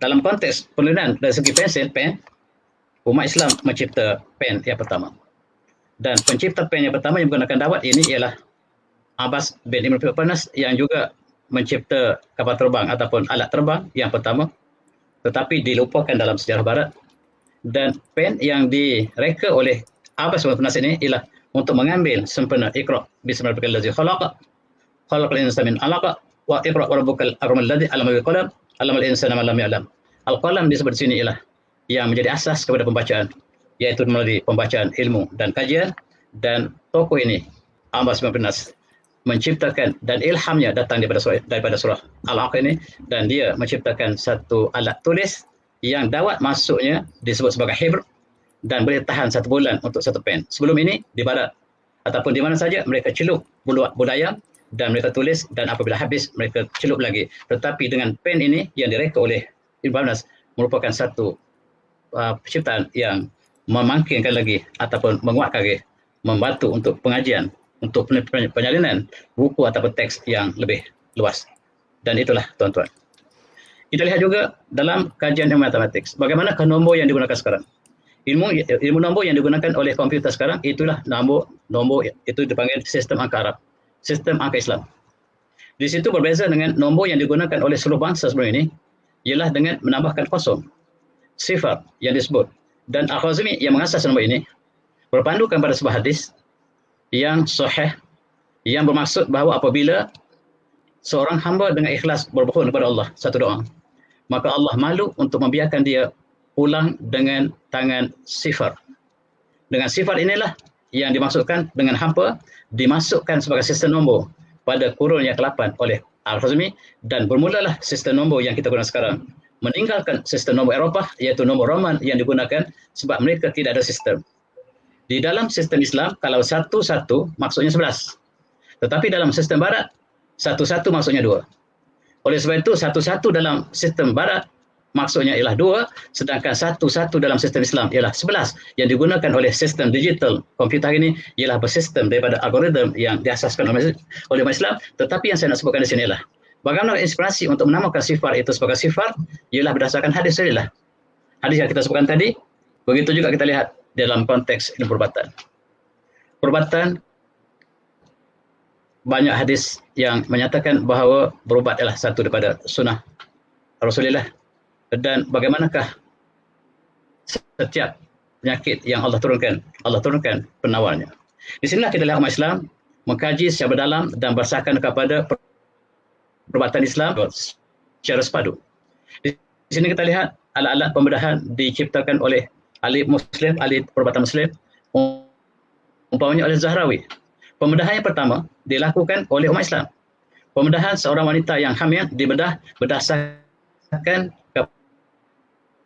dalam konteks penelitian dari segi pen, umat Islam mencipta pen yang pertama. Dan pencipta pen yang pertama yang menggunakan dawat ini ialah Abbas bin Ibn Firnas yang juga mencipta kapal terbang ataupun alat terbang yang pertama, tetapi dilupakan dalam sejarah barat. Dan pen yang direka oleh Abbas bin Firnas ini ialah untuk mengambil sempena Iqra bismil rabbikal ladzi khalaq, khalaqal insana min 'alaq, wa Iqra wa rabbukal akramul ladzi 'allama bil qalam, 'allamal insana ma lam ya'lam. Al-qalam disebut di sini ialah yang menjadi asas kepada pembacaan, iaitu melalui pembacaan ilmu dan kajian. Dan tokoh ini Abbas bin Firnas menciptakan, dan ilhamnya datang daripada surah Al-Alaq ini, dan dia menciptakan satu alat tulis yang dawat masuknya disebut sebagai hibr dan boleh tahan 1 bulan untuk satu pen. Sebelum ini di barat ataupun di mana saja mereka celup budaya dan mereka tulis, dan apabila habis mereka celup lagi. Tetapi dengan pen ini yang direka oleh Ibn Firnas merupakan satu penciptaan yang memangkinkan lagi ataupun menguatkan lagi, membantu untuk pengajian, untuk penyalinan buku ataupun teks yang lebih luas. Dan itulah tuan-tuan. Kita lihat juga dalam kajian ilmu matematik, bagaimana nombor yang digunakan sekarang. Ilmu nombor yang digunakan oleh komputer sekarang itulah nombor itu dipanggil sistem angka Arab, sistem angka Islam. Di situ berbeza dengan nombor yang digunakan oleh seluruh bangsa sebelum ini, ialah dengan menambahkan kosong, sifar yang disebut. Dan Al-Khwarizmi yang mengasas nombor ini berpandukan pada sebuah hadis yang sahih yang bermaksud bahawa apabila seorang hamba dengan ikhlas bermohon kepada Allah satu doa, maka Allah malu untuk membiarkan dia pulang dengan tangan sifar. Dengan sifar inilah yang dimaksudkan dengan hampa dimasukkan sebagai sistem nombor pada kurun yang ke-8 oleh Al-Khwarizmi, dan bermulalah sistem nombor yang kita gunakan sekarang. Meninggalkan sistem nombor Eropah, iaitu nombor Roman yang digunakan sebab mereka tidak ada sistem. Di dalam sistem Islam, kalau 1-1 maksudnya 11. Tetapi dalam sistem barat, 1-1 maksudnya 2. Oleh sebab itu, 1-1 dalam sistem barat maksudnya ialah 2, sedangkan 1-1 dalam sistem Islam ialah 11. Yang digunakan oleh sistem digital komputer ini ialah bersistem daripada algoritma yang diasaskan oleh umat Islam. Tetapi yang saya nak sebutkan di sini ialah bagaimana inspirasi untuk menamakan sifar itu sebagai sifar ialah berdasarkan hadis inilah. Hadis yang kita sebutkan tadi, begitu juga kita lihat dalam konteks ilmu perubatan. Perubatan, banyak hadis yang menyatakan bahawa berubat adalah satu daripada sunnah Rasulullah. Dan bagaimanakah setiap penyakit yang Allah turunkan penawarnya. Di sinilah kita lihat umat Islam mengkaji secara mendalam dan berdasarkan kepada perubatan Islam secara sepadu. Di sini kita lihat alat-alat pembedahan diciptakan oleh ahli Muslim, ahli perubatan Muslim, umpamanya oleh Zahrawi. Pembedahan yang pertama dilakukan oleh umat Islam. Pembedahan seorang wanita yang hamil dibedah berdasarkan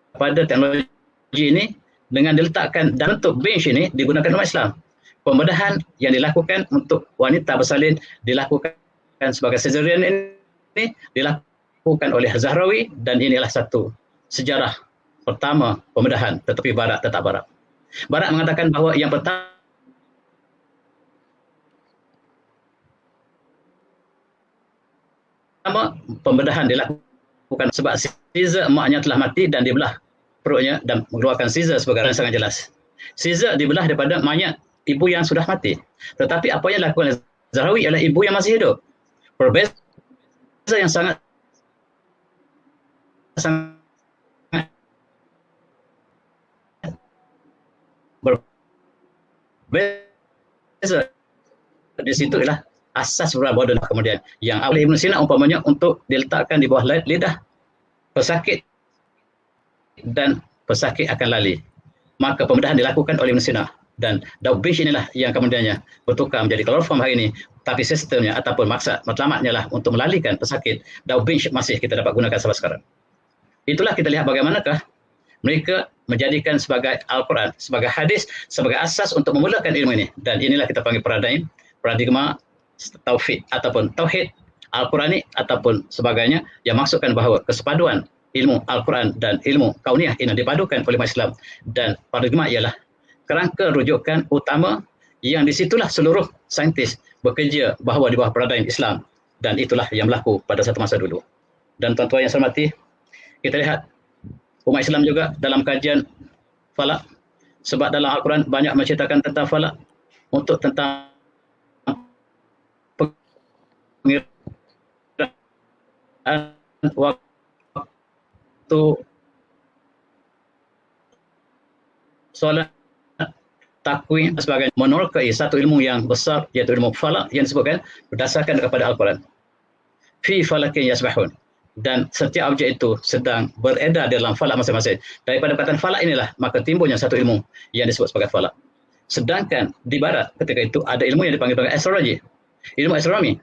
kepada teknologi ini dengan diletakkan dalam bentuk bench ini digunakan umat Islam. Pembedahan yang dilakukan untuk wanita bersalin dilakukan sebagai cesarean ini dilakukan oleh Zahrawi, dan inilah satu sejarah pertama pembedahan, tetapi barat tetap barat. Barat mengatakan bahawa yang pertama pembedahan dilakukan sebab Caesar emaknya telah mati dan dibelah perutnya dan mengeluarkan Caesar sebagai sangat jelas. Caesar dibelah daripada mayat ibu yang sudah mati. Tetapi apa yang dilakukan oleh Zahrawi ialah ibu yang masih hidup. Perbeza yang sangat berbeza. Di situ ialah asas berbeda kemudian yang oleh Ibn Sina umpamanya untuk diletakkan di bawah lidah pesakit dan pesakit akan lali. Maka pembedahan dilakukan oleh Ibn Sina, dan Daubinch inilah yang kemudiannya bertukar menjadi kloroform hari ini, tapi sistemnya ataupun maksud matlamatnya lah untuk melalikan pesakit. Daubinch masih kita dapat gunakan sampai sekarang. Itulah kita lihat bagaimanakah mereka menjadikan sebagai Al-Quran, sebagai hadis, sebagai asas untuk memulakan ilmu ini. Dan inilah kita panggil paradigma tauhid ataupun tauhid Al-Qurani ataupun sebagainya, yang maksudkan bahawa kesepaduan ilmu Al-Quran dan ilmu kauniyah ini dipadukan oleh umat Islam. Dan paradigma ialah kerangka rujukan utama yang disitulah seluruh saintis bekerja bahawa di bawah paradigma Islam, dan itulah yang berlaku pada satu masa dulu. Dan tuan-tuan yang saya hormati, kita lihat umat Islam juga dalam kajian falak, sebab dalam Al-Quran banyak menceritakan tentang falak untuk tentang pengiraan waktu solat, takwin dan sebagainya, menerokai satu ilmu yang besar iaitu ilmu falak yang disebutkan berdasarkan kepada Al-Quran. Fi falakin yasbahun. Dan setiap objek itu sedang beredar dalam falak masing-masing. Daripada perkataan falak inilah maka timbulnya satu ilmu yang disebut sebagai falak. Sedangkan di barat ketika itu ada ilmu yang dipanggil sebagai astrologi, ilmu astronomi.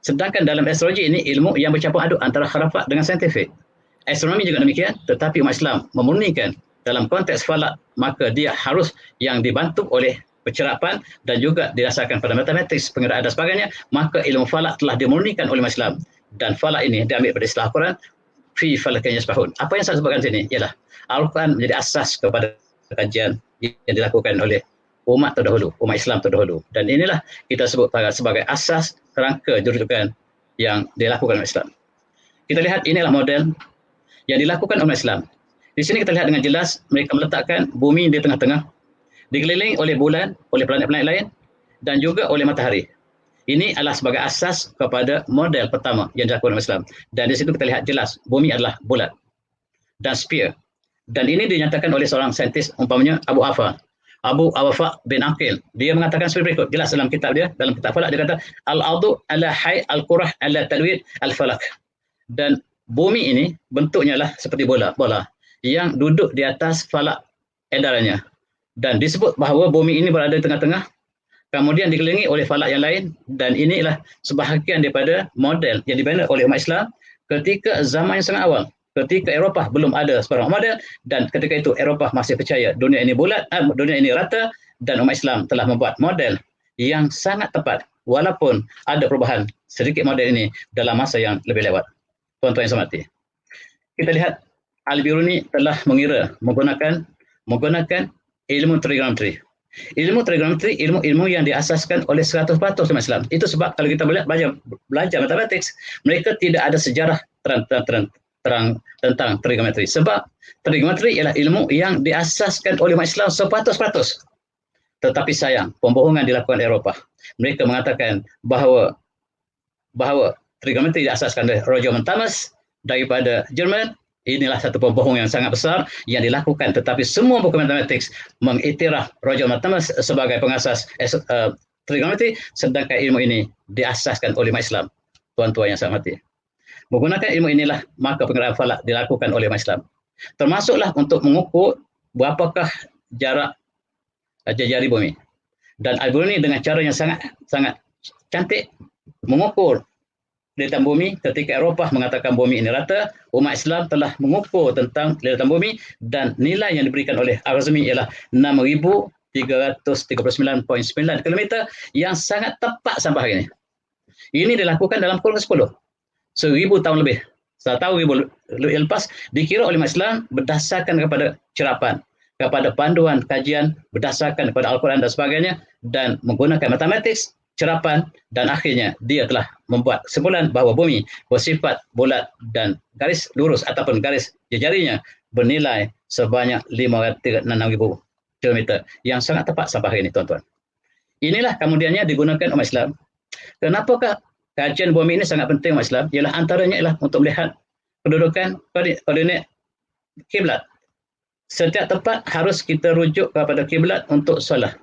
Sedangkan dalam astrologi ini ilmu yang bercampur aduk antara kharafat dengan saintifik. Astronomi juga demikian, tetapi umat Islam memurnikan dalam konteks falak, maka dia harus yang dibantu oleh pencerapan dan juga didasarkan pada matematik, pengiraan dan sebagainya, maka ilmu falak telah dimurnikan oleh umat Islam. Dan falak ini diambil pada istilah Al-Quran, fi falakin yasbahun. Apa yang saya sebutkan sini ialah Al-Quran menjadi asas kepada kajian yang dilakukan oleh umat terdahulu, umat Islam terdahulu. Dan inilah kita sebut sebagai asas kerangka jurujukan yang dilakukan oleh Islam. Kita lihat inilah model yang dilakukan oleh Islam. Di sini kita lihat dengan jelas mereka meletakkan bumi di tengah-tengah, dikelilingi oleh bulan, oleh planet-planet lain dan juga oleh matahari. Ini adalah sebagai asas kepada model pertama yang dilakukan oleh Islam. Dan di situ kita lihat jelas bumi adalah bulat dan sphere. Dan ini dinyatakan oleh seorang saintis, umpamanya Abu Wafa bin Aqil. Dia mengatakan seperti berikut, jelas dalam kitab dia, dalam kitab falak dia kata al-ardu ala hay al-qurah ala talwid al-falak. Dan bumi ini bentuknya lah seperti bola yang duduk di atas falak edarannya. Dan disebut bahawa bumi ini berada di tengah-tengah, kemudian dikelilingi oleh falak yang lain, dan inilah sebahagian daripada model yang dibina oleh umat Islam ketika zaman yang sangat awal, ketika Eropah belum ada sebarang model, dan ketika itu Eropah masih percaya dunia ini bulat, dunia ini rata, dan umat Islam telah membuat model yang sangat tepat walaupun ada perubahan sedikit model ini dalam masa yang lebih lewat. Tuan-tuan yang saya hormati, kita lihat Al-Biruni telah mengira menggunakan ilmu trigonometri. Ilmu trigonometri, ilmu yang diasaskan oleh 100% umat Islam. Itu sebab kalau kita belajar matematik, mereka tidak ada sejarah terang tentang trigonometri. Sebab trigonometri ialah ilmu yang diasaskan oleh umat Islam 100%. Tetapi sayang, pembohongan dilakukan Eropah. Mereka mengatakan bahawa trigonometri diasaskan oleh Roger Montanus daripada Jerman. Inilah satu pembohong yang sangat besar yang dilakukan, tetapi semua buku matematik mengiktiraf Roger Montanus sebagai pengasas trigonometri, sedangkan ilmu ini diasaskan oleh umat Islam. Tuan-tuan yang saya hormati, menggunakan ilmu inilah maka pengiraan falak dilakukan oleh umat Islam, termasuklah untuk mengukur berapakah jarak jari bumi. Dan Al-Biruni dengan cara yang sangat cantik mengukur lilithan bumi. Ketika Eropah mengatakan bumi ini rata, umat Islam telah mengukur tentang lilithan bumi, dan nilai yang diberikan oleh Al-Khwarizmi ialah 6,339,9 km, yang sangat tepat sampai hari ini. Ini dilakukan dalam kurun ke-10, 1000 tahun lebih. 1 tahun lebih lepas dikira oleh umat Islam berdasarkan kepada cerapan, kepada panduan kajian berdasarkan kepada Al-Quran dan sebagainya, dan menggunakan matematik, cerapan, dan akhirnya dia telah membuat kesimpulan bahawa bumi bersifat bulat dan garis lurus ataupun garis jari-jarinya bernilai sebanyak 506,000 km, yang sangat tepat sampai hari ini, tuan-tuan. Inilah kemudiannya digunakan umat Islam. Kenapakah kajian bumi ini sangat penting umat Islam? Ialah antaranya ialah untuk melihat kedudukan koordinat kiblat. Setiap tempat harus kita rujuk kepada kiblat untuk solat.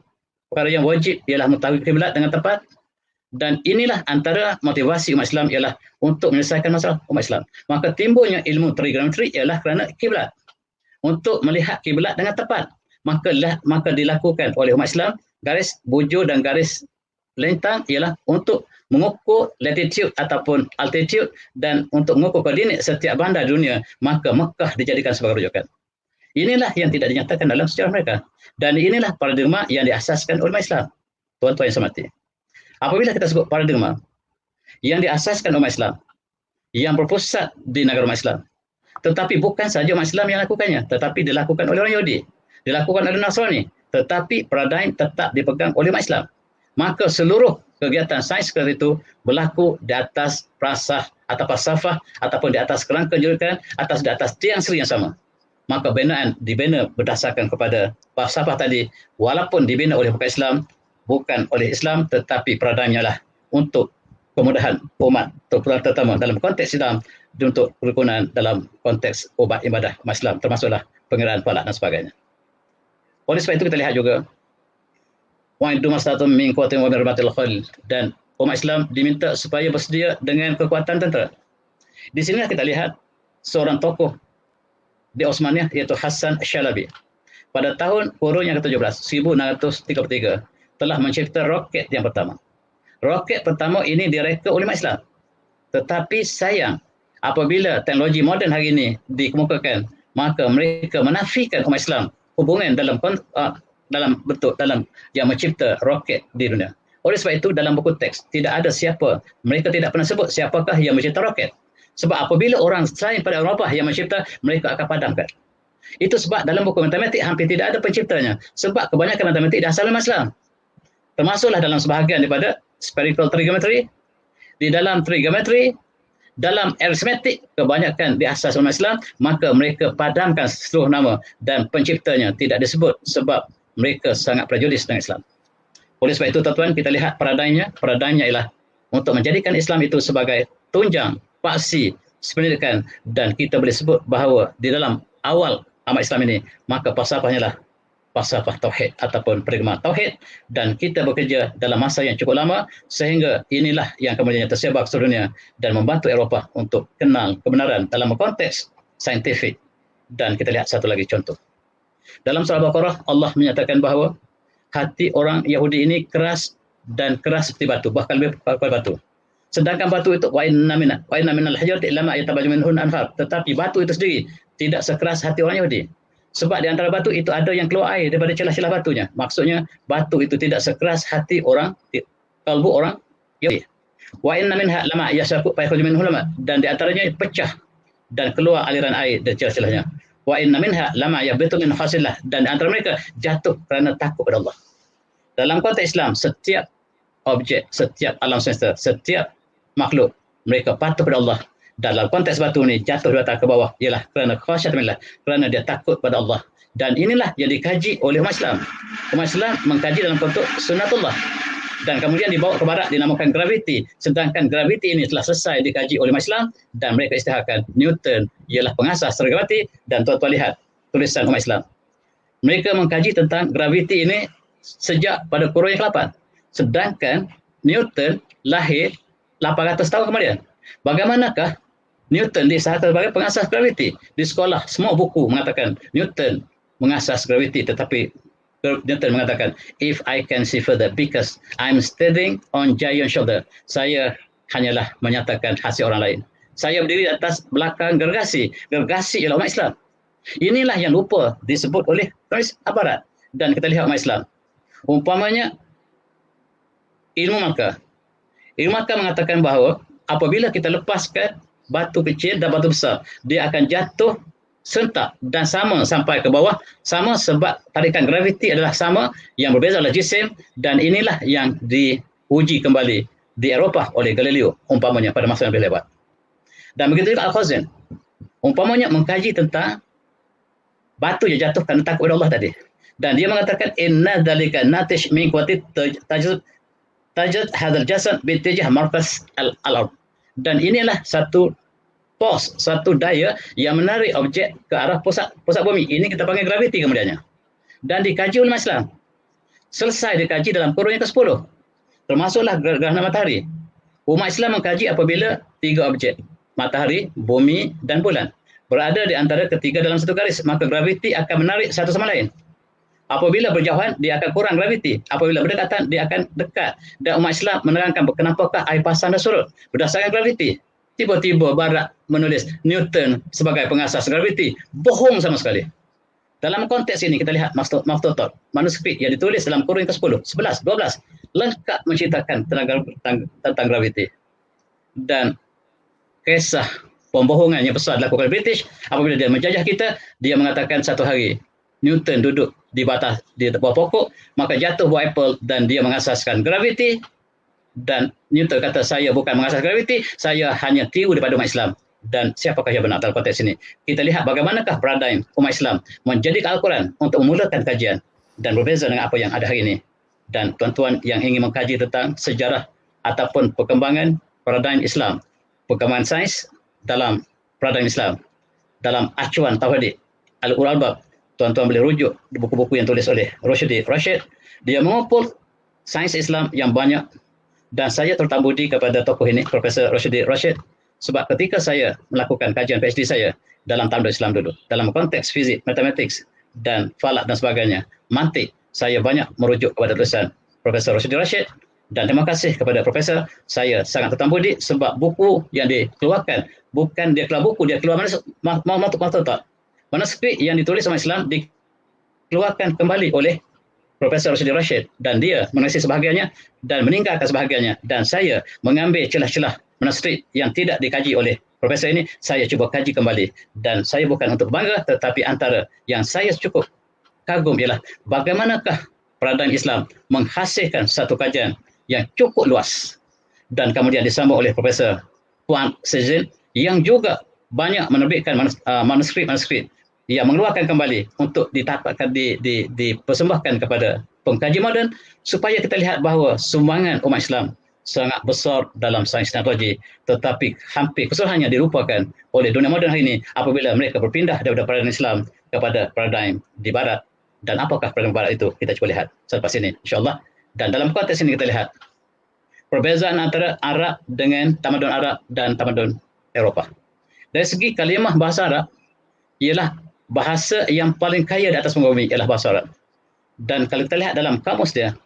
Perkara yang wajib ialah mengetahui kiblat dengan tepat, dan inilah antara motivasi umat Islam ialah untuk menyelesaikan masalah umat Islam. Maka timbulnya ilmu trigonometri ialah kerana kiblat. Untuk melihat kiblat dengan tepat, maka dilakukan oleh umat Islam garis bujur dan garis lintang ialah untuk mengukur latitude ataupun altitude, dan untuk mengukur koordinat setiap bandar dunia, maka Mekah dijadikan sebagai rujukan. Inilah yang tidak dinyatakan dalam sejarah mereka. Dan inilah paradigma yang diasaskan oleh Islam. Tuan-tuan yang saya hormati, apabila kita sebut paradigma yang diasaskan oleh Islam, yang berpusat di negara umat Islam, tetapi bukan sahaja umat Islam yang lakukannya, tetapi dilakukan oleh orang Yahudi, dilakukan oleh Nasrani, tetapi paradigma tetap dipegang oleh umat Islam. Maka seluruh kegiatan sains seperti itu berlaku di atas prasah atau falsafah ataupun di atas kerangka jurukan, di atas tiang seri yang sama. maka binaan dibina berdasarkan kepada falsafah tadi, walaupun dibina oleh bukan Islam, bukan oleh Islam, tetapi paradigmnya lah untuk kemudahan umat, terutama dalam konteks Islam, untuk kerukunan dalam konteks umat ibadah umat Islam, termasuklah pengiraan falak dan sebagainya. Oleh sebab itu kita lihat juga wa'iddu mastata'tum min quwwatin wa min ribatil khayl, dan umat Islam diminta supaya bersedia dengan kekuatan tentera. Di sinilah kita lihat seorang tokoh di Osmaniyah, iaitu Hasan Shalabi. Pada tahun kurun yang ke-17, 1633, telah mencipta roket yang pertama. Roket pertama ini direka oleh umat Islam. Tetapi sayang, apabila teknologi moden hari ini dikemukakan, maka mereka menafikan umat Islam hubungan dalam yang mencipta roket di dunia. Oleh sebab itu, dalam buku teks tidak ada siapa, mereka tidak pernah sebut siapakah yang mencipta roket. Sebab apabila orang selain pada Eropah yang mencipta, mereka akan padamkan. Itu sebab dalam buku matematik hampir tidak ada penciptanya. Sebab kebanyakan matematik dasar umat Islam. Termasuklah dalam sebahagian daripada spherical trigonometry, di dalam trigonometry, dalam arithmetic, kebanyakan di asas umat Islam, maka mereka padamkan seluruh nama dan penciptanya tidak disebut sebab mereka sangat prejudis dengan Islam. Oleh sebab itu, tuan-tuan, kita lihat paradigmnya ialah untuk menjadikan Islam itu sebagai tunjang paksi pendidikan, dan kita boleh sebut bahawa di dalam awal amat Islam ini, maka falsafahnya lah falsafah tauhid ataupun peragama tauhid, dan kita bekerja dalam masa yang cukup lama sehingga inilah yang kemudian tersebar ke seluruh dunia dan membantu Eropah untuk kenal kebenaran dalam konteks saintifik. Dan kita lihat satu lagi contoh. Dalam surah Al-Baqarah, Allah menyatakan bahawa hati orang Yahudi ini keras dan keras seperti batu, bahkan lebih daripada batu. Sedangkan batu itu wa inna minal hijarati lama yatabaju minhun anhar, tetapi batu itu sendiri tidak sekeras hati orang Yahudi. Sebab di antara batu itu ada yang keluar air daripada celah-celah batunya. Maksudnya batu itu tidak sekeras hati orang, kalbu orang Yahudi. Wa inna minha lama yasaqu fa yakhruju minhu lama, dan di antaranya pecah dan keluar aliran air dari celah-celahnya. Wa inna minha lama yahbitu min khasillah, dan di antara mereka jatuh kerana takut kepada Allah. Dalam konteks Islam, setiap objek, setiap alam semesta, setiap makhluk, mereka patuh kepada Allah. Dalam konteks batu ni jatuh dari atas ke bawah ialah kerana khasyatullah, kerana dia takut pada Allah. Dan inilah yang dikaji oleh umat Islam. Umat Islam mengkaji dalam bentuk sunnatullah, dan kemudian dibawa ke barat dinamakan graviti. Sedangkan graviti ini telah selesai dikaji oleh umat Islam dan mereka isytiharkan. Newton ialah pengasas graviti, dan tuan-tuan lihat tulisan umat Islam. Mereka mengkaji tentang graviti ini sejak pada kurun yang ke-8. Sedangkan Newton lahir 800 tahun kemudian. Bagaimanakah Newton disahkan sebagai pengasas graviti? Di sekolah semua buku mengatakan Newton mengasas graviti, tetapi Newton mengatakan, if I can see further because I'm standing on giant shoulder. Saya hanyalah menyatakan hasil orang lain. Saya berdiri atas belakang gergasi. Gergasi ialah umat Islam. Inilah yang lupa disebut oleh tulis aparat. Dan kita lihat umat Islam. Umpamanya ilmu markah. Ilmu markah mengatakan bahawa apabila kita lepaskan batu kecil dan batu besar, dia akan jatuh sentak dan sama sampai ke bawah, sama sebab tarikan graviti adalah sama, yang berbeza adalah jisim, dan inilah yang diuji kembali di Eropah oleh Galileo umpamanya pada masa yang lebih lewat. Dan begitu juga Al-Khazin umpamanya mengkaji tentang batu yang jatuh kerana takut kepada Allah tadi, dan dia mengatakan inna dzalika natish min quwwati tajad hadzal jasad bitijah markas al-ard. Dan inilah satu force, satu daya yang menarik objek ke arah pusat bumi. Ini kita panggil graviti kemudiannya. Dan dikaji oleh Islam. Selesai dikaji dalam kurun yang ke-10. Termasuklah gerhana matahari. Umat Islam mengkaji apabila 3 objek, matahari, bumi dan bulan, berada di antara ketiga dalam satu garis, maka graviti akan menarik satu sama lain. Apabila berjauhan, dia akan kurang graviti. Apabila berdekatan, dia akan dekat. Dan umat Islam menerangkan kenapakah air pasang dan surut berdasarkan graviti. Tiba-tiba barat menulis Newton sebagai pengasas graviti. Bohong sama sekali. Dalam konteks ini kita lihat Maktutat, manuskrip yang ditulis dalam kurun ke-10, 11, 12, lengkap menceritakan tentang graviti. Dan kisah pembohongan yang besar dilakukan British apabila dia menjajah kita. Dia mengatakan satu hari Newton duduk di bawah pokok, maka jatuh buah apple dan dia mengasaskan graviti. Dan Newton kata, saya bukan mengasas graviti, saya hanya tiru daripada umat Islam. dan siapakah yang benar dalam konteks ini. Kita lihat bagaimanakah paradigm umat Islam menjadikan Al-Quran untuk memulakan kajian dan berbeza dengan apa yang ada hari ini. Dan tuan-tuan yang ingin mengkaji tentang sejarah ataupun perkembangan paradigm Islam, perkembangan sains dalam paradigm Islam, dalam acuan Tauhid Al-Ul Albab, tuan-tuan boleh rujuk buku-buku yang tulis oleh Rushdi Rashid. Dia mengumpul sains Islam yang banyak, dan saya tertambudi kepada tokoh ini, Profesor Rushdi Rashid, sebab ketika saya melakukan kajian PhD saya dalam tamadun Islam dulu, dalam konteks fizik, matematik dan falak dan sebagainya, mantik, saya banyak merujuk kepada tulisan Profesor Rushdi Rashid. Dan terima kasih kepada Profesor, saya sangat tertambudi sebab buku yang dikeluarkan, bukan dia keluar buku, dia keluar manuskrip yang ditulis oleh Islam dikeluarkan kembali oleh Profesor Rushdi Rashid, dan dia menangisi sebahagiannya dan meninggalkan sebahagiannya, dan saya mengambil celah-celah manuskrip yang tidak dikaji oleh Profesor ini, saya cuba kaji kembali, dan saya bukan untuk bangga, tetapi antara yang saya cukup kagum ialah bagaimanakah paradigm Islam menghasilkan satu kajian yang cukup luas, dan kemudian disambung oleh Profesor Puan Sejin yang juga banyak menerbitkan manuskrip-manuskrip yang mengeluarkan kembali untuk ditapakkan, dipersembahkan kepada pengkaji moden, supaya kita lihat bahawa sumbangan umat Islam sangat besar dalam sains teknologi, tetapi hampir keseluruhannya dilupakan oleh dunia moden hari ini apabila mereka berpindah daripada paradigm Islam kepada paradigm di Barat. Dan apakah paradigm Barat itu? Kita cuba lihat selepas ini, insyaAllah. Dan dalam konteks ini kita lihat perbezaan antara Arab dengan tamadun Arab dan tamadun Eropah. Dari segi kalimah bahasa Arab, ialah bahasa yang paling kaya di atas muka bumi ialah bahasa Arab. Dan kalau kita lihat dalam kamus dia,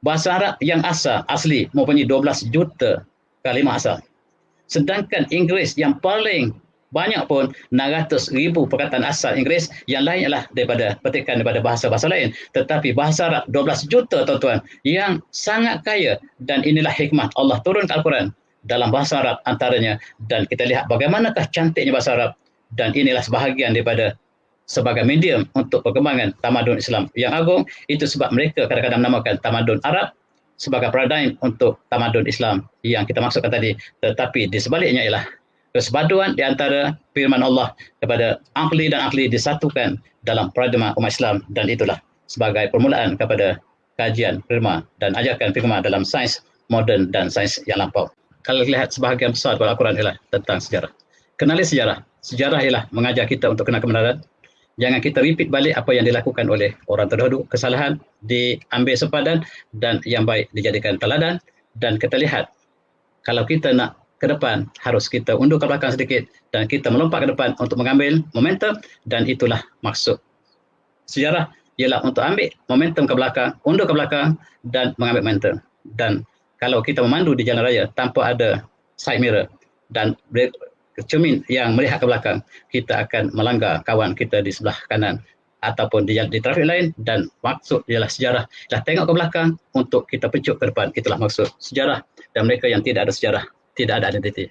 bahasa Arab yang asli mempunyai 12 juta kalimah asal. Sedangkan Inggeris yang paling banyak pun 600,000 perkataan asal Inggeris, yang lain ialah daripada petikan daripada bahasa-bahasa lain. Tetapi bahasa Arab 12 juta tuan-tuan yang sangat kaya, dan inilah hikmah Allah turunkan Al-Quran dalam bahasa Arab antaranya. Dan kita lihat bagaimanakah cantiknya bahasa Arab, dan inilah sebahagian daripada sebagai medium untuk perkembangan tamadun Islam yang agung. Itu sebab mereka kadang-kadang menamakan tamadun Arab sebagai paradigm untuk tamadun Islam yang kita maksudkan tadi. Tetapi di sebaliknya ialah kesepaduan di antara firman Allah kepada akli dan akli disatukan dalam paradigma umat Islam, dan itulah sebagai permulaan kepada kajian firman dan ajarkan firman dalam sains moden dan sains yang lampau. Kalau lihat sebahagian besar daripada Al-Quran ialah tentang sejarah. Kenali sejarah. Sejarah ialah mengajar kita untuk kenal kebenaran. Jangan kita repeat balik apa yang dilakukan oleh orang terdahulu. Kesalahan diambil sepadan dan yang baik dijadikan teladan. Dan kita lihat, kalau kita nak ke depan, harus kita undur ke belakang sedikit dan kita melompat ke depan untuk mengambil momentum, dan itulah maksud sejarah, ialah untuk ambil momentum ke belakang, undur ke belakang dan mengambil momentum. Dan kalau kita memandu di jalan raya tanpa ada side mirror dan cermin yang melihat ke belakang, kita akan melanggar kawan kita di sebelah kanan ataupun di trafik lain. Dan maksud ialah sejarah, ialah tengok ke belakang untuk kita pecut ke depan. Itulah maksud sejarah. Dan mereka yang tidak ada sejarah, tidak ada identiti.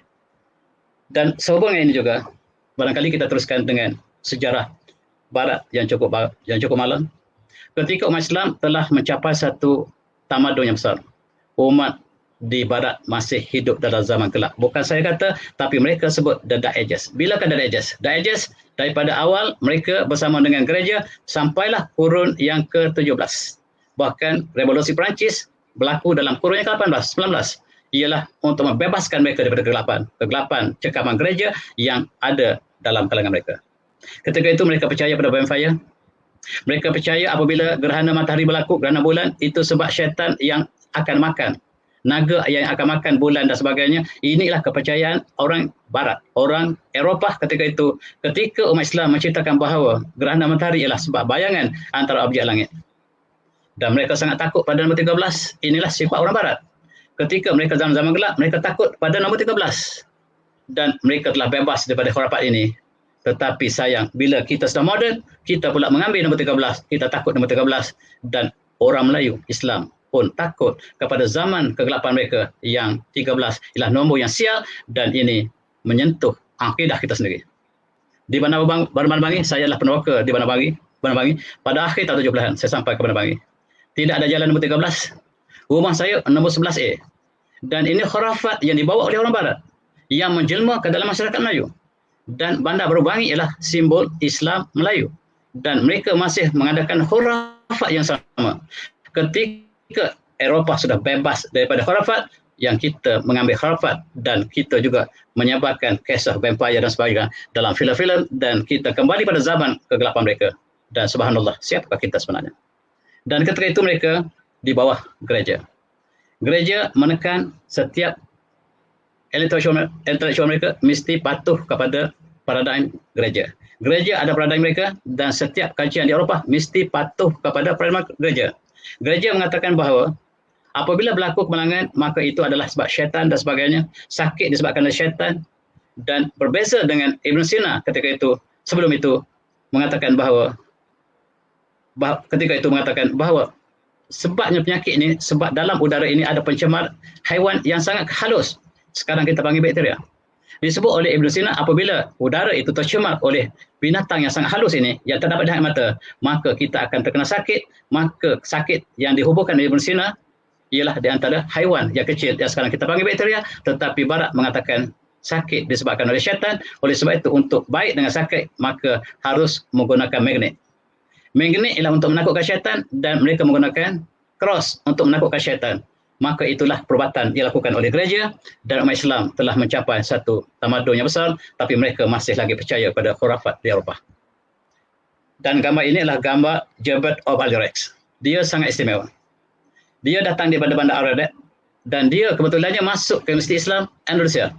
Dan sehubungan ini juga, barangkali kita teruskan dengan sejarah Barat yang cukup malam. Ketika umat Islam telah mencapai satu tamadun yang besar, umat di Barat masih hidup dalam zaman gelap. Bukan saya kata, tapi mereka sebut the Dark Ages. Bilakah the Dark Ages? Dark Ages daripada awal mereka bersama dengan gereja sampailah kurun yang ke-17. Bahkan revolusi Perancis berlaku dalam kurun yang ke-18, 19. Ialah untuk membebaskan mereka daripada kegelapan cekaman gereja yang ada dalam kalangan mereka. Ketika itu mereka percaya pada bonfire. Mereka percaya apabila gerhana matahari berlaku, gerhana bulan, itu sebab syaitan yang akan makan, naga yang akan makan bulan dan sebagainya. Inilah kepercayaan orang Barat, orang Eropah ketika itu. Ketika umat Islam menceritakan bahawa gerhana matahari ialah sebab bayangan antara objek langit, dan mereka sangat takut pada nombor 13. Inilah sifat orang Barat. Ketika mereka zaman-zaman gelap, mereka takut pada nombor 13. Dan mereka telah bebas daripada khurafat ini. Tetapi sayang, bila kita sudah moden, kita pula mengambil nombor 13. Kita takut nombor 13. Dan orang Melayu, Islam pun takut kepada zaman kegelapan mereka yang 13. Ialah nombor yang sial, dan ini menyentuh akidah kita sendiri. Di Bandar Bangi, saya adalah peneroka di Bandar Bangi. Pada akhir tahun 70-an, saya sampai ke Bandar Bangi. Tidak ada jalan nombor 13. Rumah saya nombor 11A. Dan ini khurafat yang dibawa oleh orang Barat yang menjelma ke dalam masyarakat Melayu. Dan Bandar Baru Bangi ialah simbol Islam Melayu. Dan mereka masih mengadakan khurafat yang sama. Ketika Eropah sudah bebas daripada khurafat, yang kita mengambil khurafat dan kita juga menyebarkan kisah vampire dan sebagainya dalam filem-filem, dan kita kembali pada zaman kegelapan mereka. Dan subhanallah, siapakah kita sebenarnya? Dan ketika itu mereka di bawah gereja. Gereja menekan setiap intelektual mereka mesti patuh kepada paradigm gereja. Gereja ada paradigm mereka, dan setiap kajian di Eropah mesti patuh kepada paradigm gereja. Gereja mengatakan bahawa apabila berlaku kemalangan, maka itu adalah sebab syaitan dan sebagainya. Sakit disebabkan oleh syaitan. Dan berbeza dengan Ibn Sina ketika itu, sebelum itu mengatakan bahawa sebabnya penyakit ini, sebab dalam udara ini ada pencemar haiwan yang sangat halus. Sekarang kita panggil bakteria. Disebut oleh Ibn Sina, apabila udara itu tercemar oleh binatang yang sangat halus ini, yang tak dapat dilihat mata, maka kita akan terkena sakit. Maka sakit yang dihubungkan dengan Ibn Sina ialah di antara haiwan yang kecil yang sekarang kita panggil bakteria, tetapi Barat mengatakan sakit disebabkan oleh syaitan. Oleh sebab itu, untuk baik dengan sakit, maka harus menggunakan magnet. Magnet ialah untuk menakutkan syaitan, dan mereka menggunakan cross untuk menakutkan syaitan. Maka itulah perubatan dilakukan oleh gereja, dan umat Islam telah mencapai satu tamadun yang besar, tapi mereka masih lagi percaya pada khurafat di Eropah. Dan gambar ini adalah gambar Gerbert of Algerex. Dia sangat istimewa. Dia datang daripada Bandar Aradet, dan dia kebetulannya masuk ke Universiti Islam Indonesia.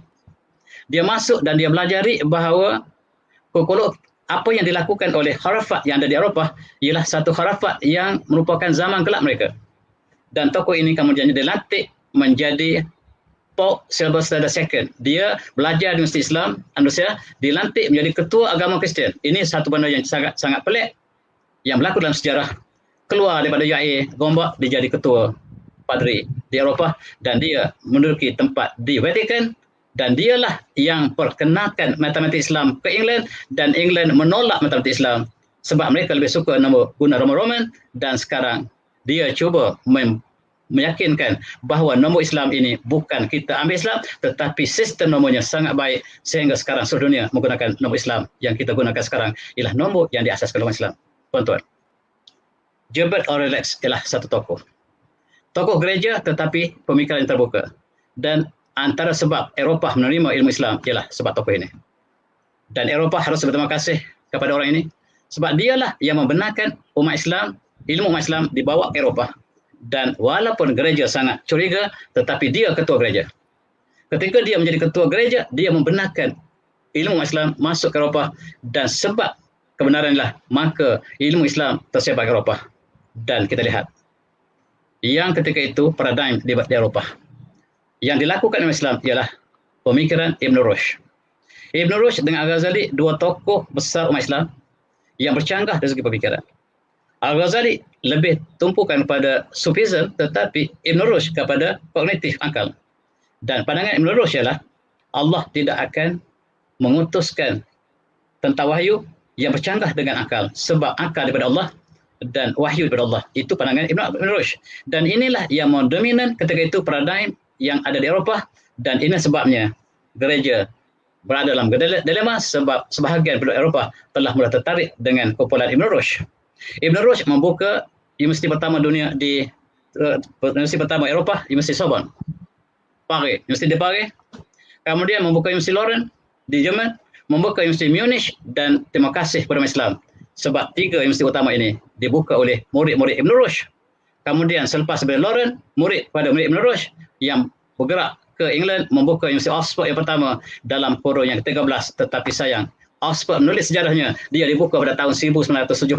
Dia masuk dan dia belajari bahawa apa yang dilakukan oleh khurafat yang ada di Eropah ialah satu khurafat yang merupakan zaman gelap mereka. Dan tokoh ini kemudian dilantik menjadi Pope Sylvester II. Dia belajar di Universiti Islam Indonesia, dilantik menjadi ketua agama Kristian. Ini satu benda yang sangat pelik yang berlaku dalam sejarah. Keluar daripada UAE, Gombak, dia jadi ketua padri di Eropah, dan dia menduduki tempat di Vatican, dan dialah yang perkenalkan matematik Islam ke England, dan England menolak matematik Islam sebab mereka lebih suka guna nombor Roman. Dan sekarang dia cuba meyakinkan bahawa nombor Islam ini bukan kita ambil Islam, tetapi sistem nombornya sangat baik, sehingga sekarang seluruh dunia menggunakan nombor Islam. Yang kita gunakan sekarang ialah nombor yang diasaskan oleh Islam. Tuan-tuan, Gerbert Aurelius ialah satu tokoh gereja tetapi pemikiran yang terbuka. Dan antara sebab Eropah menerima ilmu Islam ialah sebab tokoh ini. Dan Eropah harus berterima kasih kepada orang ini, sebab dialah yang membenarkan umat Islam, ilmu umat Islam dibawa ke Eropah. Dan walaupun gereja sangat curiga, tetapi dia ketua gereja. Ketika dia menjadi ketua gereja, dia membenarkan ilmu Islam masuk ke Eropah, dan sebab kebenaran inilah maka ilmu Islam tersebar ke Eropah. Dan kita lihat yang ketika itu paradigm di Eropah yang dilakukan oleh Islam ialah pemikiran Ibn Rushd. Ibn Rushd dengan Al-Ghazali, dua tokoh besar umat Islam yang bercanggah dari segi pemikiran. Al-Ghazali lebih tumpukan kepada Sufism, tetapi Ibn Rushd kepada kognitif, akal. Dan pandangan Ibn Rushd ialah Allah tidak akan mengutuskan tentang wahyu yang bercanggah dengan akal, sebab akal daripada Allah dan wahyu daripada Allah. Itu pandangan Ibn Rushd. Dan inilah yang mendominan ketika itu paradigm yang ada di Eropah, dan ini sebabnya gereja berada dalam dilema, sebab sebahagian penduduk Eropah telah mula tertarik dengan kumpulan Ibn Rushd. Ibn Rushd membuka universiti pertama dunia di universiti pertama Eropah, Universiti Sorbonne, Paris, Universiti de Paris. Kemudian membuka Universiti Leuven di Jerman, membuka Universiti Munich, dan terima kasih kepada umat Islam sebab tiga universiti utama ini dibuka oleh murid-murid Ibn Rushd. Kemudian selepas dari Leuven, murid Ibn Rushd yang bergerak ke England membuka Universiti Oxford yang pertama dalam kurun yang ke-13, tetapi sayang Oxford menulis sejarahnya, dia dibuka pada tahun 1976.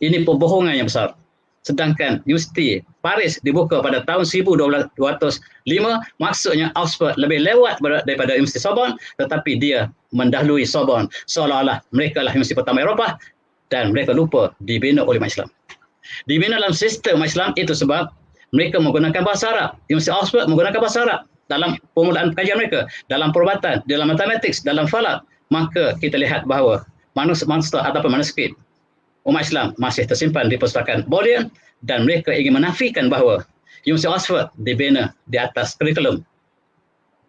Ini pembohongan yang besar. Sedangkan Universiti Paris dibuka pada tahun 1205. Maksudnya Oxford lebih lewat daripada Universiti Sorbonne, tetapi dia mendahului Sorbonne. Seolah-olah mereka lah universiti pertama Eropah, dan mereka lupa dibina oleh umat Islam. Dibina dalam sistem umat Islam itu sebab mereka menggunakan bahasa Arab. Universiti Oxford menggunakan bahasa Arab dalam permulaan kajian mereka, dalam perubatan, dalam matematik, dalam falak. Maka kita lihat bahawa manuskrip ataupun manuskrip umat Islam masih tersimpan di perpustakaan Bodleian, dan mereka ingin menafikan bahawa Universiti Oxford dibina di atas kurikulum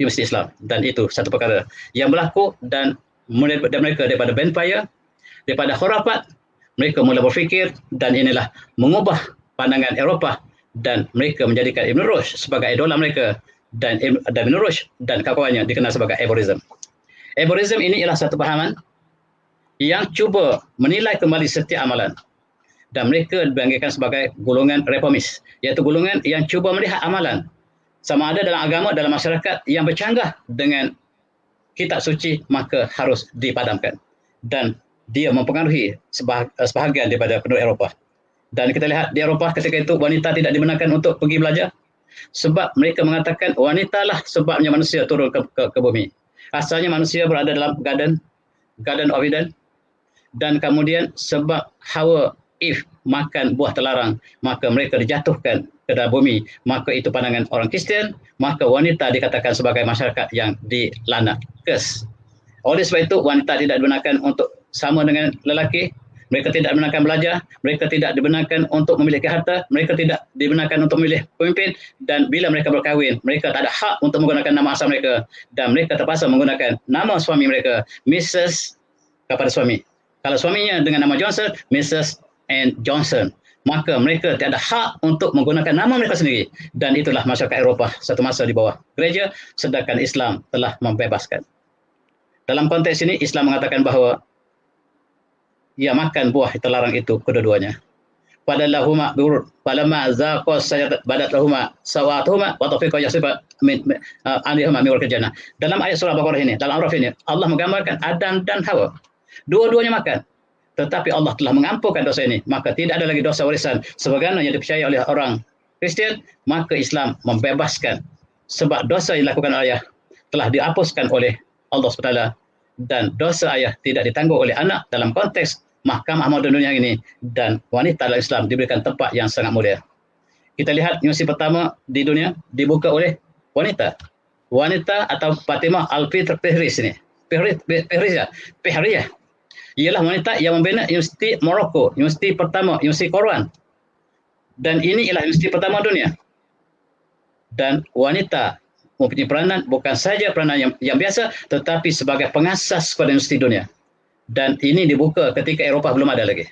Universiti Islam. Dan itu satu perkara yang berlaku, dan mereka daripada vampire, daripada khurafat, mereka mula berfikir dan inilah mengubah pandangan Eropah dan mereka menjadikan Ibn Rushd sebagai idola mereka dan Ibn Rushd dan kawan-kawannya dikenal sebagai Averroism. Averroism ini ialah satu pahaman yang cuba menilai kembali setiap amalan dan mereka dibangkitkan sebagai golongan reformis, iaitu golongan yang cuba melihat amalan sama ada dalam agama, dalam masyarakat yang bercanggah dengan kitab suci, maka harus dipadamkan. Dan dia mempengaruhi sebahagian daripada penduduk Eropah. Dan kita lihat di Eropah ketika itu wanita tidak dibenarkan untuk pergi belajar sebab mereka mengatakan wanitalah sebabnya manusia turun ke bumi. Asalnya manusia berada dalam Garden of Eden, dan kemudian sebab Hawa Eve makan buah terlarang, maka mereka dijatuhkan ke dalam bumi. Maka itu pandangan orang Kristian, maka wanita dikatakan sebagai masyarakat yang dilaknat, curse. Oleh sebab itu wanita tidak dibenarkan untuk sama dengan lelaki, mereka tidak dibenarkan belajar, mereka tidak dibenarkan untuk memiliki harta, mereka tidak dibenarkan untuk memilih pemimpin, dan bila mereka berkahwin, mereka tak ada hak untuk menggunakan nama asal mereka dan mereka terpaksa menggunakan nama suami mereka, Mrs. kepada suami. Kalau suaminya dengan nama Johnson, Mrs. and Johnson, maka mereka tidak ada hak untuk menggunakan nama mereka sendiri. Dan itulah masyarakat Eropah satu masa di bawah gereja, sedangkan Islam telah membebaskan. Dalam konteks ini, Islam mengatakan bahawa ia makan buah terlarang itu kedua-duanya. Padallahuma biurud falamma zaqa sajadat badat lahuma sawatuhuma wa tafiqa yasifa min alihuma min warkajana. Dalam ayat surah Baqarah ini, dalam Araf ini, Allah menggambarkan Adam dan Hawa. Dua-duanya makan. Tetapi Allah telah mengampunkan dosa ini, maka tidak ada lagi dosa warisan sebagaimana yang dipercayai oleh orang Kristian, maka Islam membebaskan sebab dosa yang dilakukan ayah telah dihapuskan oleh Allah SWT dan dosa ayah tidak ditanggung oleh anak dalam konteks mahkamah moden dunia ini, dan wanita dalam Islam diberikan tempat yang sangat mulia. Kita lihat universiti pertama di dunia dibuka oleh wanita. Wanita atau Fatimah Al-Fihris ini. Fihriyah. Ialah wanita yang membina universiti Morocco, universiti pertama, universiti Quran. Dan ini ialah universiti pertama dunia. Dan wanita mempunyai peranan bukan saja peranan yang biasa, tetapi sebagai pengasas pada universiti dunia. Dan ini dibuka ketika Eropah belum ada lagi.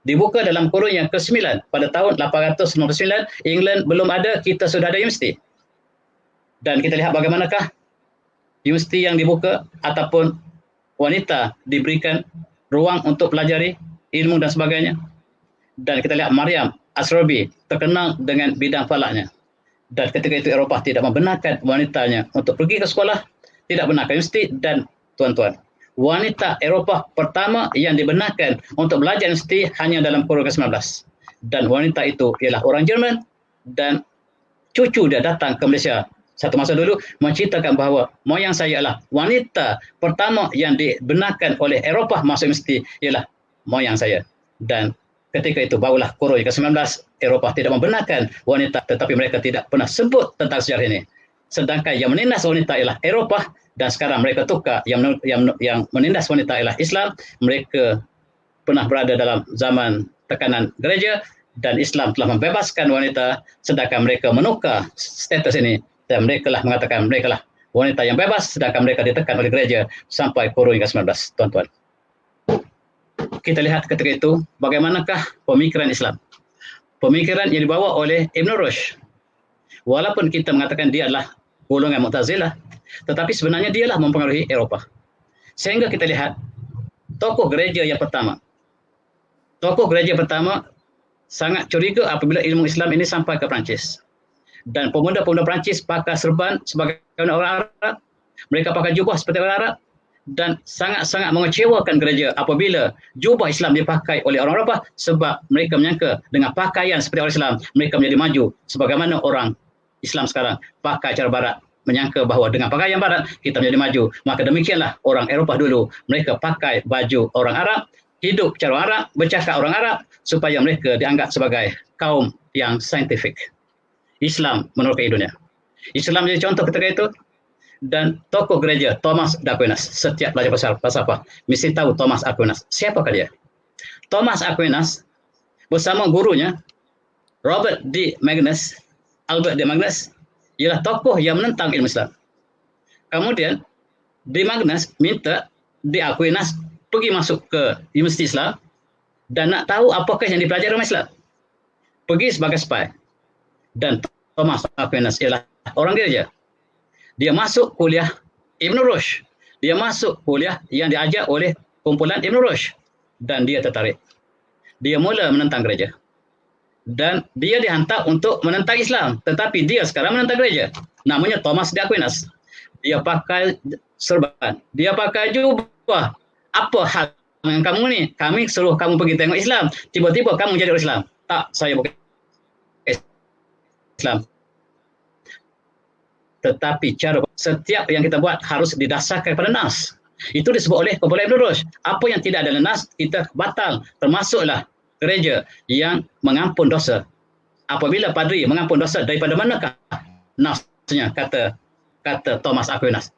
Dibuka dalam kurun yang ke-9 pada tahun 899, England belum ada, kita sudah ada universiti. Dan kita lihat bagaimanakah universiti yang dibuka ataupun wanita diberikan ruang untuk pelajari ilmu dan sebagainya. Dan kita lihat Maryam Asrobi terkenal dengan bidang falaknya. Dan ketika itu Eropah tidak membenarkan wanitanya untuk pergi ke sekolah, tidak benarkan universiti, dan tuan-tuan, wanita Eropah pertama yang dibenarkan untuk belajar universiti hanya dalam kurun ke-19. Dan wanita itu ialah orang Jerman, dan cucu dia datang ke Malaysia satu masa dulu menceritakan bahawa moyang saya adalah wanita pertama yang dibenarkan oleh Eropah masuk universiti ialah moyang saya. Dan ketika itu barulah kurun ke-19 Eropah tidak membenarkan wanita, tetapi mereka tidak pernah sebut tentang sejarah ini. Sedangkan yang menindas wanita ialah Eropah, dan sekarang mereka tukar yang menindas wanita ialah Islam. Mereka pernah berada dalam zaman tekanan gereja dan Islam telah membebaskan wanita, sedangkan mereka menukar status ini dan mereka lah mengatakan mereka lah wanita yang bebas, sedangkan mereka ditekan oleh gereja sampai kurun ke-19, tuan-tuan. Kita lihat ketika itu bagaimanakah pemikiran Islam. Pemikiran yang dibawa oleh Ibn Rushd. Walaupun kita mengatakan dia adalah golongan Mu'tazilah, tetapi sebenarnya dialah mempengaruhi Eropah. Sehingga kita lihat tokoh gereja yang pertama. Tokoh gereja pertama sangat curiga apabila ilmu Islam ini sampai ke Perancis. Dan pemuda-pemuda Perancis pakai serban sebagai orang Arab. Mereka pakai jubah seperti orang Arab. Dan sangat-sangat mengecewakan gereja apabila jubah Islam dipakai oleh orang Eropah, sebab mereka menyangka dengan pakaian seperti orang Islam, mereka menjadi maju. Sebagaimana orang Islam sekarang pakai cara barat, menyangka bahawa dengan pakaian barat kita menjadi maju. Maka demikianlah orang Eropah dulu, mereka pakai baju orang Arab, hidup cara orang Arab, bercakap orang Arab, supaya mereka dianggap sebagai kaum yang saintifik. Islam menerokai dunia. Islam menjadi contoh ketika itu. Dan tokoh gereja Thomas d'Aquinas, setiap belajar falsafah mesti tahu Thomas Aquinas. Siapakah dia? Thomas Aquinas bersama gurunya Albert D. Magnus ialah tokoh yang menentang ilmu Islam. Kemudian D. Magnus minta di Aquinas pergi masuk ke Universiti Islam dan nak tahu apakah yang dipelajari umat Islam. Pergi sebagai spy. Dan Thomas Aquinas ialah orang gereja. Dia masuk kuliah Ibn Rushd. Dia masuk kuliah yang diajar oleh kumpulan Ibn Rushd. Dan dia tertarik. Dia mula menentang gereja. Dan dia dihantar untuk menentang Islam. Tetapi dia sekarang menentang gereja. Namanya Thomas Aquinas. Dia pakai serban. Dia pakai jubah. Apa hal dengan kamu ni? Kami suruh kamu pergi tengok Islam. Tiba-tiba kamu jadi orang Islam. Tak, saya bukan Islam. Tetapi cara setiap yang kita buat harus didasarkan pada nas. Itu disebut oleh kumpulan Ibn Rushd. Apa yang tidak ada nas, kita batal. Termasuklah gereja yang mengampun dosa. Apabila padri mengampun dosa, daripada manakah nasnya, kata Thomas Aquinas?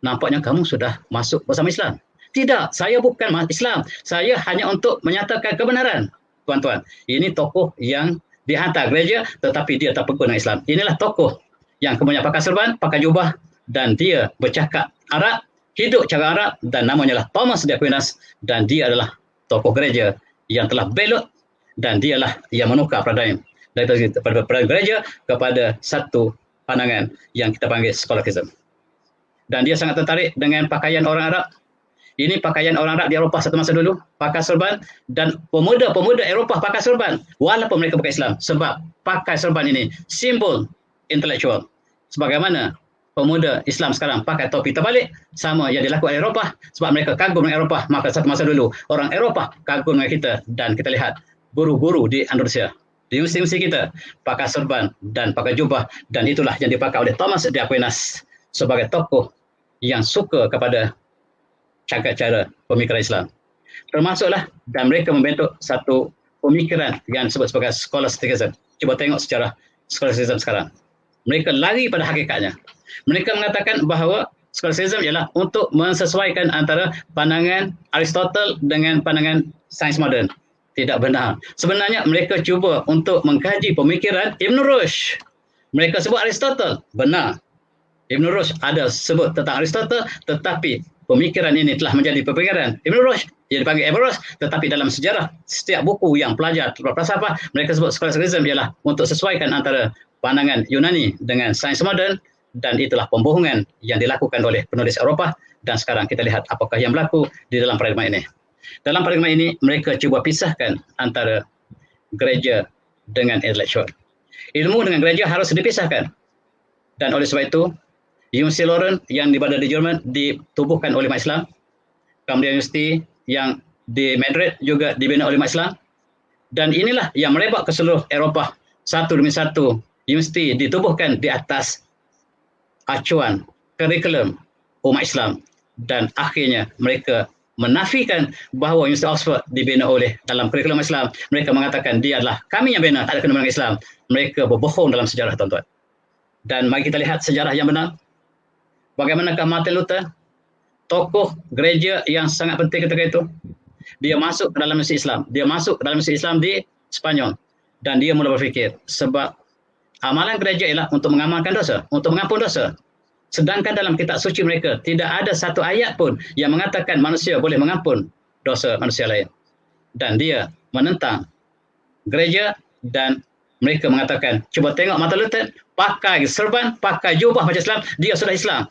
Nampaknya kamu sudah masuk bersama Islam. Tidak, saya bukan Islam. Saya hanya untuk menyatakan kebenaran. Tuan-tuan, ini tokoh yang dihantar gereja tetapi dia tak pegang dengan Islam. Inilah tokoh yang kemudian pakai serban, pakai jubah dan dia bercakap Arab, hidup cara Arab dan namanya lah Thomas Aquinas dan dia adalah tokoh gereja yang telah belot dan dialah yang menukar paradigm daripada paradigm gereja kepada satu pandangan yang kita panggil scholasticism. Dan dia sangat tertarik dengan pakaian orang Arab. Ini pakaian orang Arab di Eropah satu masa dulu, pakai serban, dan pemuda-pemuda Eropah pakai serban walaupun mereka bukan Islam, sebab pakai serban ini simbol intelektual. Sebagaimana pemuda Islam sekarang pakai topi terbalik, sama yang dilakukan oleh Eropah, sebab mereka kagum dengan Eropah. Maka satu masa dulu orang Eropah kagum dengan kita, dan kita lihat guru-guru di Andalusia, di universiti kita pakai serban dan pakai jubah, dan itulah yang dipakai oleh Thomas Aquinas sebagai tokoh yang suka kepada cakap cara pemikiran Islam. Termasuklah dan mereka membentuk satu pemikiran yang disebut sebagai scholasticism. Cuba tengok sejarah scholasticism sekarang. Mereka lari pada hakikatnya. Mereka mengatakan bahawa scholasticism ialah untuk mensesuaikan antara pandangan Aristotle dengan pandangan sains moden. Tidak benar. Sebenarnya mereka cuba untuk mengkaji pemikiran Ibn Rushd. Mereka sebut Aristotle. Benar. Ibn Rushd ada sebut tentang Aristotle, tetapi pemikiran ini telah menjadi pemikiran Ibn Rushd, ia dipanggil Ibn Rushd, tetapi dalam sejarah setiap buku yang pelajar falsafah mereka sebut scholasticism ialah untuk sesuaikan antara pandangan Yunani dengan sains moden, dan itulah pembohongan yang dilakukan oleh penulis Eropah, dan sekarang kita lihat apakah yang berlaku di dalam paradigma ini. Dalam paradigma ini mereka cuba pisahkan antara gereja dengan intelektual. Ilmu dengan gereja harus dipisahkan, dan oleh sebab itu Universiti Leuven yang berada di Jerman ditubuhkan oleh umat Islam. Kemudian universiti yang di Madrid juga dibina oleh umat Islam. Dan inilah yang merebak ke seluruh Eropah. Satu demi satu universiti ditubuhkan di atas acuan kurikulum umat Islam. Dan akhirnya mereka menafikan bahawa Universiti Oxford dibina oleh dalam kurikulum Islam. Mereka mengatakan dia adalah kami yang bina, tak ada kena dengan Islam. Mereka berbohong dalam sejarah, tuan-tuan. Dan mari kita lihat sejarah yang benar. Bagaimanakah Martin Luther, tokoh gereja yang sangat penting ketika itu, dia masuk ke dalam Universiti Islam. Dia masuk ke dalam Universiti Islam di Spanyol. Dan dia mula berfikir, sebab amalan gereja ialah untuk mengamalkan dosa, untuk mengampun dosa. Sedangkan dalam kitab suci mereka, tidak ada satu ayat pun yang mengatakan manusia boleh mengampun dosa manusia lain. Dan dia menentang gereja dan mereka mengatakan, cuba tengok Martin Luther, pakai serban, pakai jubah macam Islam, dia sudah Islam.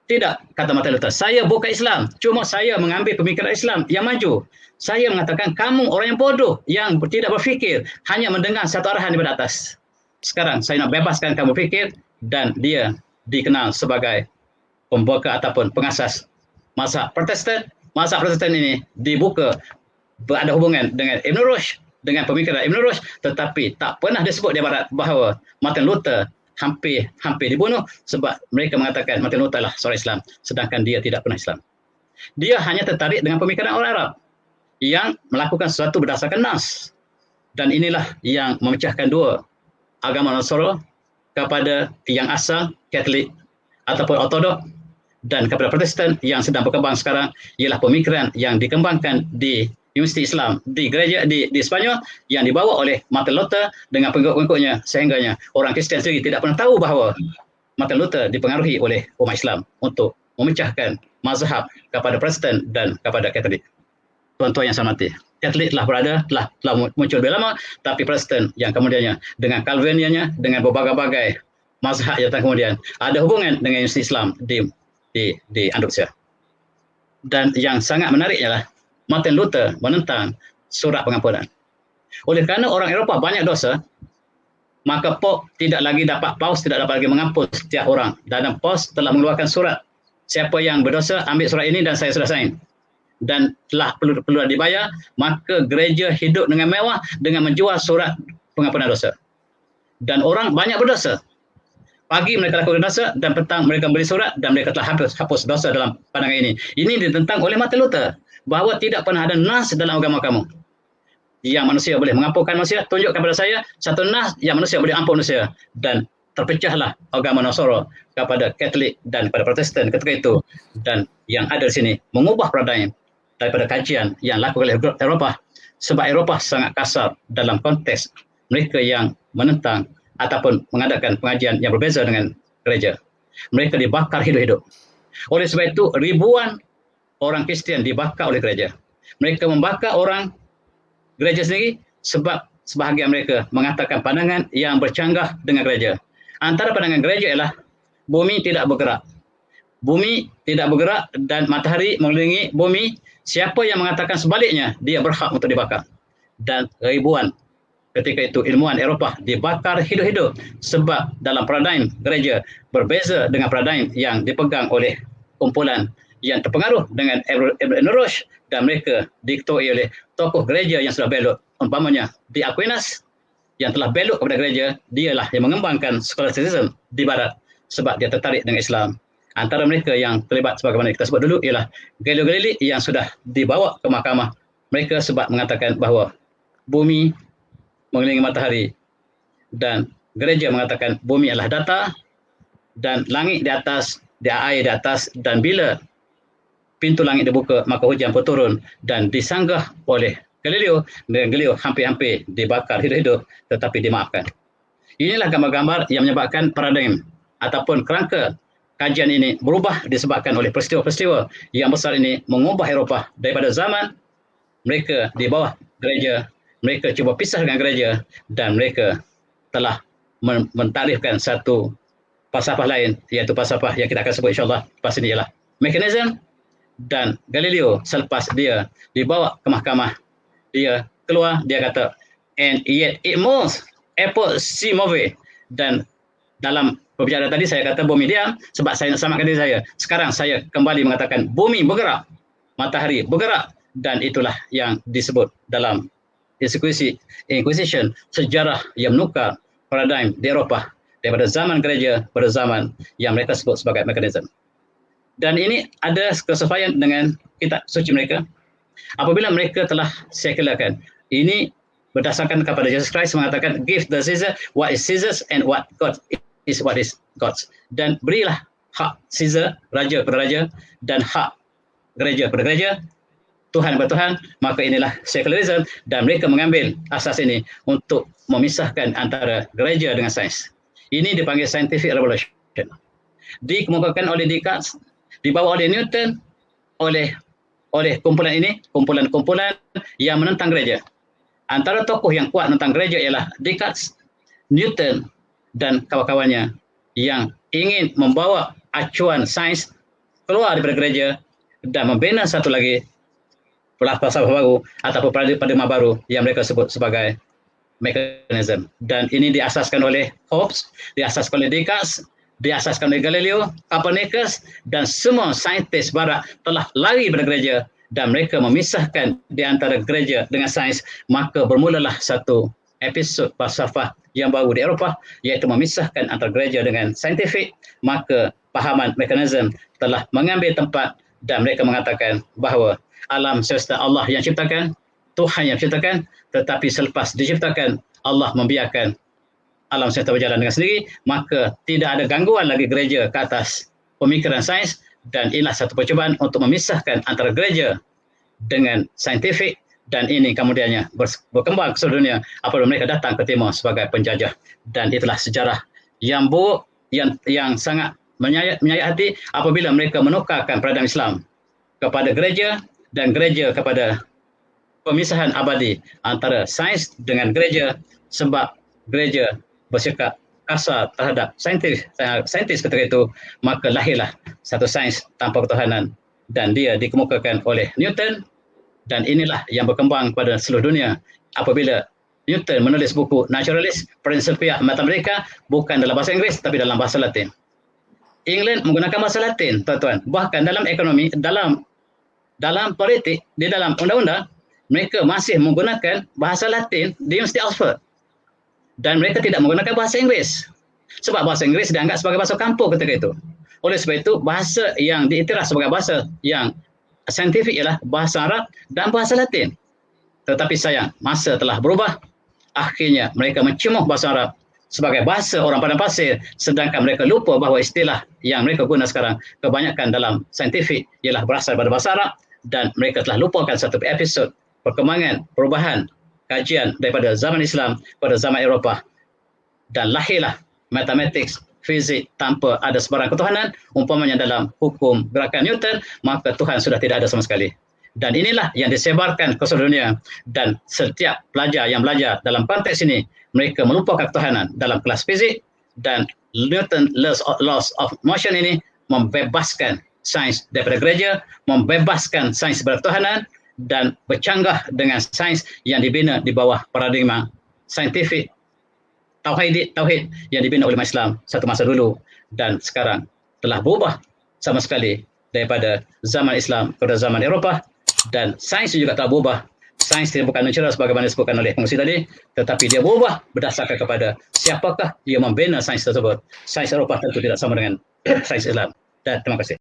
Tidak, kata Martin Luther, saya bukan Islam, cuma saya mengambil pemikiran Islam yang maju. Saya mengatakan, kamu orang yang bodoh, yang tidak berfikir, hanya mendengar satu arahan daripada atas. Sekarang saya nak bebaskan kamu fikir, dan dia dikenal sebagai pembuka ataupun pengasas mazhab Protestan. Mazhab Protestan ini dibuka berada hubungan dengan Ibn Rushd, dengan pemikiran Ibn Rushd, tetapi tak pernah disebut di barat bahawa Martin Luther hampir dibunuh sebab mereka mengatakan Martin Luther adalah seorang Islam, sedangkan dia tidak pernah Islam. Dia hanya tertarik dengan pemikiran orang Arab yang melakukan sesuatu berdasarkan nas. Dan inilah yang memecahkan dua agama Nasara kepada yang asal Katolik ataupun Ortodok dan kepada Protestan yang sedang berkembang sekarang, ialah pemikiran yang dikembangkan di Universiti Islam di gereja di Spanyol yang dibawa oleh Martin Luther dengan pengikut-pengikutnya, sehingganya orang Kristian sendiri tidak pernah tahu bahawa Martin Luther dipengaruhi oleh umat Islam untuk memecahkan mazhab kepada Protestan dan kepada Katolik. Tuan-tuan yang saya hormati, Katolik telah muncul lebih lama, tapi Protestan yang kemudiannya dengan Calviniannya, dengan berbagai-bagai mazhab yang datang kemudian ada hubungan dengan Universiti Islam di Andalusia. Dan yang sangat menarik ialah Martin Luther menentang surat pengampunan. Oleh kerana orang Eropah banyak dosa, maka Paus tidak dapat lagi mengampun setiap orang. Dan Paus telah mengeluarkan surat, siapa yang berdosa ambil surat ini dan saya sudah sign. Dan telah perlu dibayar, maka gereja hidup dengan mewah dengan menjual surat pengampunan dosa. Dan orang banyak berdosa. Pagi mereka lakukan dosa dan petang mereka beri surat dan mereka telah hapus dosa dalam pandangan ini. Ini ditentang oleh Martin Luther bahawa tidak pernah ada nas dalam agama kamu yang manusia boleh mengampunkan manusia. Tunjuk kepada saya satu nas yang manusia boleh ampun manusia. Dan terpecahlah agama Nasara kepada Katolik dan kepada Protestan ketika itu. Dan yang ada di sini mengubah paradigma daripada kajian yang dilakukan oleh Eropah, sebab Eropah sangat kasar dalam konteks mereka yang menentang ataupun mengadakan pengajian yang berbeza dengan gereja. Mereka dibakar hidup-hidup. Oleh sebab itu, ribuan orang Kristian dibakar oleh gereja. Mereka membakar orang gereja sendiri sebab sebahagian mereka mengatakan pandangan yang bercanggah dengan gereja. Antara pandangan gereja ialah bumi tidak bergerak. Bumi tidak bergerak dan matahari mengelilingi bumi. Siapa yang mengatakan sebaliknya, dia berhak untuk dibakar. Dan ribuan ketika itu ilmuwan Eropah dibakar hidup-hidup sebab dalam paradigma gereja berbeza dengan paradigma yang dipegang oleh kumpulan yang terpengaruh dengan Ibn Rushd dan mereka diketuai oleh tokoh gereja yang sudah belok. Umpamanya di Aquinas yang telah belok kepada gereja, dialah yang mengembangkan scholasticism di barat sebab dia tertarik dengan Islam. Antara mereka yang terlibat sebagaimana kita sebut dulu ialah Galileo Galilei yang sudah dibawa ke mahkamah mereka sebab mengatakan bahawa bumi mengelilingi matahari dan gereja mengatakan bumi adalah datar dan langit di atas, air di atas, dan bila pintu langit dibuka maka hujan pun turun dan disanggah oleh Galileo dan Galileo hampir-hampir dibakar hidup-hidup tetapi dimaafkan. Inilah gambar-gambar yang menyebabkan paradigma ataupun kerangka kajian ini berubah disebabkan oleh peristiwa-peristiwa yang besar ini mengubah Eropah daripada zaman mereka di bawah gereja. Mereka cuba pisah dengan gereja dan mereka telah mentarifkan satu falsafah lain, iaitu falsafah yang kita akan sebut insyaAllah lepas ini ialah mekanisme. Dan Galileo selepas dia dibawa ke mahkamah, dia keluar, dia kata and yet it moves, apple si move. Dan dalam perbicaraan tadi saya kata bumi diam sebab saya nak selamatkan diri saya. Sekarang saya kembali mengatakan bumi bergerak, matahari bergerak, dan itulah yang disebut dalam Inquisition, sejarah yang menukar paradigma di Eropah daripada zaman gereja pada zaman yang mereka sebut sebagai mekanisme. Dan ini ada kesesuaian dengan kitab suci mereka. Apabila mereka telah sekularkan, ini berdasarkan kepada Jesus Christ mengatakan give the Caesar what is Caesar's and what God is what is God's. Dan berilah hak Caesar, raja kepada raja, dan hak gereja kepada gereja, Tuhan kepada Tuhan. Maka inilah secularism dan mereka mengambil asas ini untuk memisahkan antara gereja dengan sains. Ini dipanggil scientific revolution. Dikemukakan oleh Descartes, dibawa oleh Newton, oleh kumpulan ini, kumpulan-kumpulan yang menentang gereja. Antara tokoh yang kuat tentang gereja ialah Descartes, Newton dan kawan-kawannya yang ingin membawa acuan sains keluar daripada gereja dan membina satu lagi falsafah baru ataupun paradigma baru yang mereka sebut sebagai mekanisme. Dan ini diasaskan oleh Hobbes, diasaskan oleh Descartes, diasaskan oleh Galileo, Copernicus, dan semua saintis barat telah lari dari gereja dan mereka memisahkan di antara gereja dengan sains. Maka bermulalah satu episod falsafah yang baru di Eropah, iaitu memisahkan antara gereja dengan saintifik. Maka pahaman mekanisme telah mengambil tempat dan mereka mengatakan bahawa alam semesta Allah yang ciptakan, Tuhan yang ciptakan, tetapi selepas diciptakan Allah membiarkan alam semesta berjalan dengan sendiri, maka tidak ada gangguan lagi gereja ke atas pemikiran sains. Dan inilah satu percubaan untuk memisahkan antara gereja dengan saintifik, dan ini kemudiannya berkembang ke seluruh dunia apabila mereka datang ke timur sebagai penjajah. Dan itulah sejarah yang buruk, yang sangat menyayat hati apabila mereka menukarkan paradigma Islam kepada gereja dan gereja kepada pemisahan abadi antara sains dengan gereja, sebab gereja bersikap kasar terhadap saintis ketika itu, maka lahirlah satu sains tanpa ketuhanan dan dia dikemukakan oleh Newton, dan inilah yang berkembang pada seluruh dunia apabila Newton menulis buku Naturalis Principia Mathematica bukan dalam bahasa Inggeris tapi dalam bahasa Latin. England menggunakan bahasa Latin, tuan-tuan. Bahkan dalam ekonomi, dalam politik, di dalam undang-undang, mereka masih menggunakan bahasa Latin di Universiti Oxford. Dan mereka tidak menggunakan bahasa Inggeris. Sebab bahasa Inggeris dianggap sebagai bahasa kampung ketika itu. Oleh sebab itu, bahasa yang diiktiraf sebagai bahasa yang saintifik ialah bahasa Arab dan bahasa Latin. Tetapi sayang, masa telah berubah. Akhirnya mereka mencimuh bahasa Arab sebagai bahasa orang padang pasir, sedangkan mereka lupa bahawa istilah yang mereka guna sekarang kebanyakan dalam saintifik ialah berasal daripada bahasa Arab, dan mereka telah lupakan satu episod perkembangan, perubahan, kajian daripada zaman Islam pada zaman Eropah, dan lahirlah matematik, fizik tanpa ada sebarang ketuhanan. Umpamanya dalam hukum gerakan Newton, maka Tuhan sudah tidak ada sama sekali. Dan inilah yang disebarkan ke seluruh dunia, dan setiap pelajar yang belajar dalam konteks ini, mereka melupakan ketuhanan dalam kelas fizik, dan Newton laws of motion ini membebaskan sains daripada gereja, membebaskan sains daripada ketuhanan, dan bercanggah dengan sains yang dibina di bawah paradigma saintifik tauhid yang dibina oleh Islam satu masa dulu, dan sekarang telah berubah sama sekali daripada zaman Islam kepada zaman Eropah. Dan sains juga telah berubah. Sains tidak bukan natural sebagaimana disebutkan oleh pengurusi tadi, tetapi dia berubah berdasarkan kepada siapakah yang membina sains tersebut. Sains Eropah tentu tidak sama dengan sains Islam. Dan terima kasih.